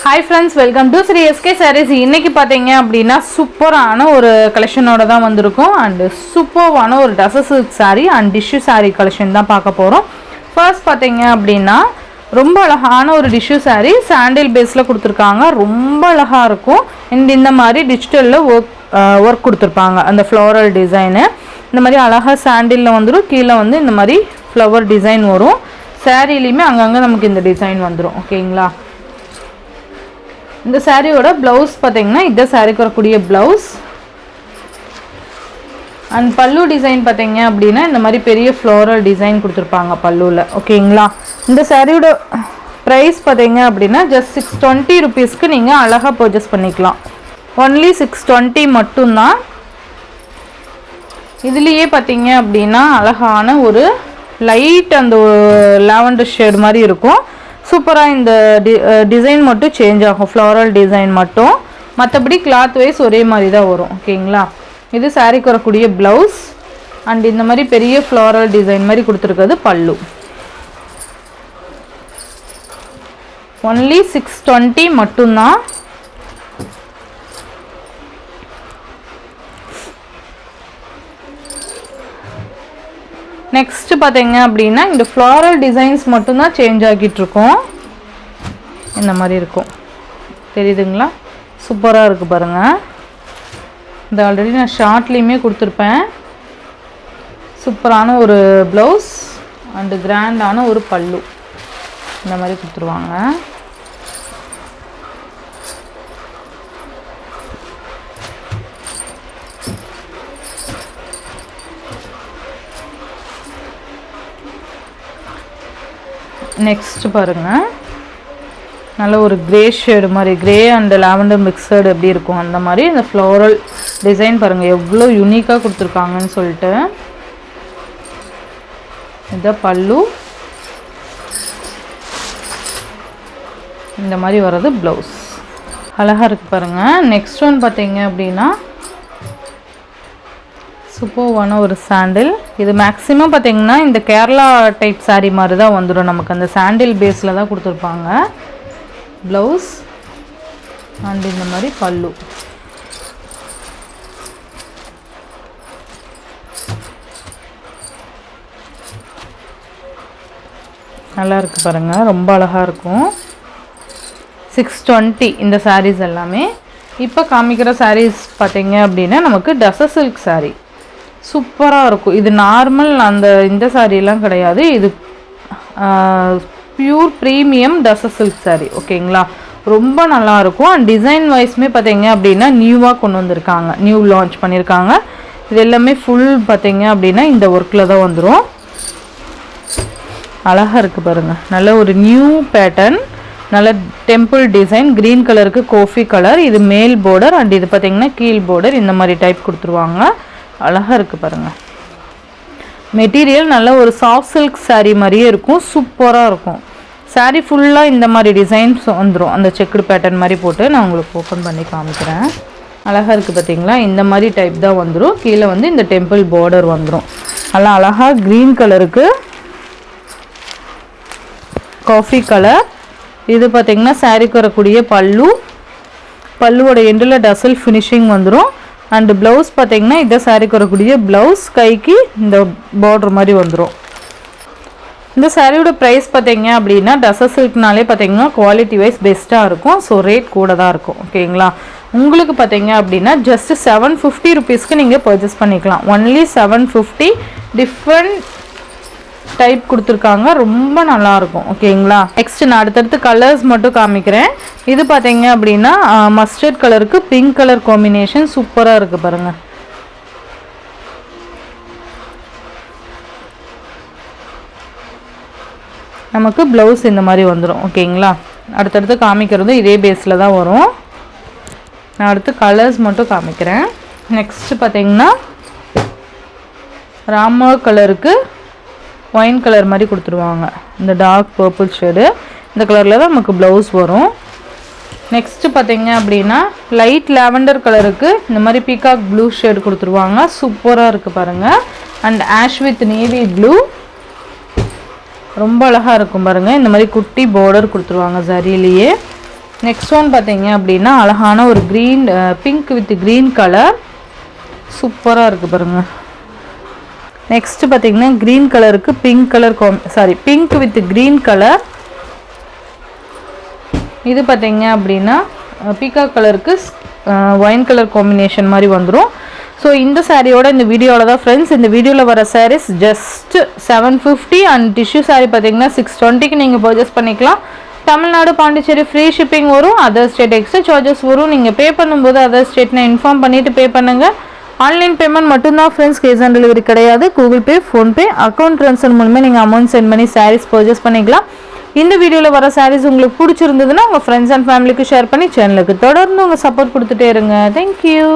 Hi friends, welcome to Sri SK Sarees. இன்னைக்கு பாத்தீங்க அப்படினா சூப்பரான ஒரு கலெக்ஷனோட தான் வந்திருக்கோம் and சூப்பரான ஒரு tussar silk saree and tissue saree collection தான் பார்க்க போறோம். ஃபர்ஸ்ட் பாத்தீங்க அப்படினா ரொம்ப அழகான ஒரு tissue saree சாண்டில் பேஸ்ல கொடுத்திருக்காங்க. ரொம்ப அழகா இருக்கும். இந்த மாதிரி டிஜிட்டல்ல வர்க் கொடுத்திருப்பாங்க. அந்த floral design இந்த மாதிரி அழகா சாண்டில்ல வந்துரும். கீழ வந்து இந்த மாதிரி flower design வரும். சாரீலயுமே அங்கங்க நமக்கு இந்த டிசைன் வந்துரும். ஓகேங்களா? இந்த சாரியோட ப்ளவுஸ் பாத்தீங்கன்னா இந்த சாரிக்கு வரக்கூடிய ப்ளவுஸ் அண்ட் பல்லு டிசைன் பாத்தீங்க அப்படின்னா இந்த மாதிரி பெரிய ஃப்ளோரல் டிசைன் கொடுத்துருப்பாங்க பல்லுல. ஓகேங்களா? இந்த சாரியோட ப்ரைஸ் பாத்தீங்க அப்படின்னா ஜஸ்ட் 620 ருபீஸ்க்கு நீங்க அழகா பர்ச்சேஸ் பண்ணிக்கலாம். ஒன்லி 620 மட்டும்தான். இதுலயே பாத்தீங்க அப்படின்னா அழகான ஒரு லைட் அந்த லாவெண்டர் ஷேட் மாதிரி இருக்கும். சூப்பரா இந்த டிசைன் மட்டும் சேஞ்ச் ஆகும், ஃப்ளோரல் டிசைன் மட்டும். மற்றபடி கிளாத் வைஸ் ஒரே மாதிரி தான் வரும். ஓகேங்களா? இது சாரிக்கு வரக்கூடிய ப்ளவுஸ் அண்ட் இந்த மாதிரி பெரிய ஃப்ளோரல் டிசைன் மாதிரி கொடுத்துருக்கிறது பல்லு. ஒன்லி 620 மட்டும்தான். நெக்ஸ்ட் பாத்தீங்க அப்படின்னா இந்த ஃப்ளோரல் டிசைன்ஸ் மட்டும் தான் சேஞ்ச் ஆகிட்டு இருக்கும். இந்த மாதிரி இருக்கும், தெரியுதுங்களா? சூப்பரா இருக்கு பாருங்க. இந்த ஆல்ரெடி நான் ஷார்ட்லயுமே கொடுத்துருப்பேன். சூப்பரான ஒரு ப்ளவுஸ் அண்ட் கிராண்டான ஒரு பல்லு இந்த மாதிரி கொடுத்துருவாங்க. நெக்ஸ்ட் பாருங்க, நல்ல ஒரு கிரே ஷேடு மாதிரி, கிரே அண்ட் லாவெண்டர் மிக்சடு எப்படி இருக்கும் அந்த மாதிரி இந்த ஃப்ளோரல் டிசைன் பாருங்க எவ்வளோ யூனிக்காக கொடுத்துருக்காங்கன்னு சொல்லிட்டு. இதான் பல்லு, இந்த மாதிரி வர்றது ப்ளவுஸ். அழகா இருக்கு பாருங்க. நெக்ஸ்ட் ஒன் பார்த்தீங்க அப்படின்னா சூப்பரான ஒரு சாண்டில். இது மேக்ஸிமம் பார்த்தீங்கன்னா இந்த கேரளா டைப் சாரீ மாதிரி தான் வந்துடும் நமக்கு. அந்த சாண்டில் பேஸில் தான் கொடுத்துருப்பாங்க. ப்ளவுஸ் அண்ட் இந்த மாதிரி பல்லு. நல்லா இருக்கு பாருங்க, ரொம்ப அழகா இருக்கும். 620 இந்த சாரீஸ் எல்லாமே. இப்போ காமிக்கிற சாரீஸ் பார்த்தீங்க அப்படின்னா நமக்கு டசர் சில்க் சாரீ சூப்பராக இருக்கும். இது நார்மல் இந்த சாரீலாம் கிடையாது. இது pure premium tussar silk sari. ஓகேங்களா? ரொம்ப நல்லா இருக்கும். அண்ட் டிசைன் வைஸ்மே பார்த்தீங்க அப்படின்னா நியூவாக கொண்டு வந்திருக்காங்க, நியூ லான்ச் பண்ணியிருக்காங்க. இது எல்லாமே ஃபுல் பார்த்தீங்க அப்படின்னா இந்த ஒர்க்கில் தான் வந்துடும். அழகாக இருக்குது பாருங்கள். நல்ல ஒரு நியூ பேட்டர்ன், நல்ல டெம்பிள் டிசைன், க்ரீன் கலருக்கு காஃபி கலர். இது மேல் பார்டர் அண்ட் இது பார்த்தீங்கன்னா கீழ் பார்டர். இந்த மாதிரி டைப் கொடுத்துருவாங்க. அழகாக இருக்குது பாருங்கள். மெட்டீரியல் நல்ல ஒரு சாஃப்ட் சில்க் சாரீ மாதிரியே இருக்கும். சூப்பராக இருக்கும். சாரீ ஃபுல்லாக இந்த மாதிரி டிசைன்ஸ் வந்துடும். அந்த செக்குடு பேட்டர்ன் மாதிரி போட்டு நான் உங்களுக்கு ஓப்பன் பண்ணி காமிக்கிறேன். அழகாக இருக்குது பார்த்தீங்களா? இந்த மாதிரி டைப் தான் வந்துடும். கீழே வந்து இந்த டெம்பிள் பார்டர் வந்துடும். நல்லா அழகாக க்ரீன் கலருக்கு காஃபி கலர். இது பார்த்தீங்கன்னா சாரீக்கு வரக்கூடிய பல்லு. பல்லுவோட எண்டில் டசல் ஃபினிஷிங் வந்துடும். அண்ட் ப்ளவுஸ் பார்த்தீங்கன்னா இந்த சாரீக்கு வரக்கூடிய ப்ளவுஸ், கைக்கு இந்த பார்டர் மாதிரி வந்துடும். இந்த சாரியோட ப்ரைஸ் பார்த்தீங்க அப்படின்னா டசர் சில்க்னாலே பார்த்தீங்கன்னா குவாலிட்டி வைஸ் பெஸ்ட்டாக இருக்கும். ஸோ ரேட் கூட தான் இருக்கும். ஓகேங்களா? உங்களுக்கு பார்த்தீங்க அப்படின்னா ஜஸ்ட் 750 ருபீஸ்க்கு நீங்கள் பர்ச்சேஸ் பண்ணிக்கலாம். ஒன்லி 750. டிஃப்ரெண்ட் டைப் கொடுத்துருக்காங்க, ரொம்ப நல்லா இருக்கும். ஓகேங்களா? நெக்ஸ்ட் நான் அடுத்தடுத்து கலர்ஸ் மட்டும் காமிக்கிறேன். இது பார்த்தீங்க அப்படின்னா மஸ்டர்ட் கலருக்கு பிங்க் கலர் காம்பினேஷன் சூப்பராக இருக்குது பாருங்க. நமக்கு ப்ளவுஸ் இந்த மாதிரி வந்துடும். ஓகேங்களா? அடுத்தடுத்து காமிக்கிறது இதே பேஸில் தான் வரும். நான் அடுத்து கலர்ஸ் மட்டும் காமிக்கிறேன். நெக்ஸ்ட் பார்த்தீங்கன்னா ராமர் கலருக்கு ஒயின் கலர் மாதிரி கொடுத்துருவாங்க. இந்த டார்க் பர்பிள் ஷேடு இந்த கலரில் தான் நமக்கு ப்ளவுஸ் வரும். நெக்ஸ்ட்டு பார்த்தீங்க அப்படின்னா லைட் லாவெண்டர் கலருக்கு இந்த மாதிரி பீகாக் ப்ளூ ஷேடு கொடுத்துருவாங்க. சூப்பராக இருக்குது பாருங்கள். And ash with navy blue ரொம்ப அழகாக இருக்கும் பாருங்கள். இந்த மாதிரி குட்டி பார்டர் கொடுத்துருவாங்க சரியிலேயே. நெக்ஸ்ட் ஒன் பார்த்தீங்க அப்படின்னா அழகான ஒரு green pink with green colour சூப்பராக இருக்குது பாருங்கள். நெக்ஸ்ட் பார்த்தீங்கன்னா க்ரீன் கலருக்கு pink colour pink with green colour. இது பார்த்தீங்க அப்படின்னா பீகாக் கலருக்கு ஒயின் கலர் காம்பினேஷன் மாதிரி வந்துடும். ஸோ இந்த சாரியோட இந்த வீடியோவில் தான் ஃப்ரெண்ட்ஸ், இந்த வீடியோவில் வர sarees just 750 and tissue saree பார்த்தீங்கன்னா 620க்கு நீங்கள் பர்ச்சேஸ் பண்ணிக்கலாம். தமிழ்நாடு பாண்டிச்சேரி ஃப்ரீ ஷிப்பிங் வரும். அதர் ஸ்டேட் எக்ஸ்ட்ரா சார்ஜஸ் வரும். நீங்கள் பே பண்ணும்போது அதர் ஸ்டேட்னா இன்ஃபார்ம் பண்ணிவிட்டு பே பண்ணுங்கள். ஆன்லைன் பேமெண்ட் மட்டும்தான் ஃப்ரெண்ட்ஸ், கேஷ் ஆன் டெலிவரி கிடையாது. Google Pay, PhonePe, account transfer மூலமாக நீங்கள் அமௌண்ட் சென்ட் பண்ணி சாரீஸ் பர்ச்சேஸ் பண்ணிக்கலாம். இந்த வீடியோவில் வர சாரீஸ் உங்களுக்கு பிடிச்சிருந்ததுன்னா உங்கள் ஃப்ரெண்ட்ஸ் அண்ட் ஃபேமிலிக்கு ஷேர் பண்ணி சேனலுக்கு தொடர்ந்து உங்கள் சப்போர்ட் கொடுத்துட்டே இருங்க. தேங்க்யூ.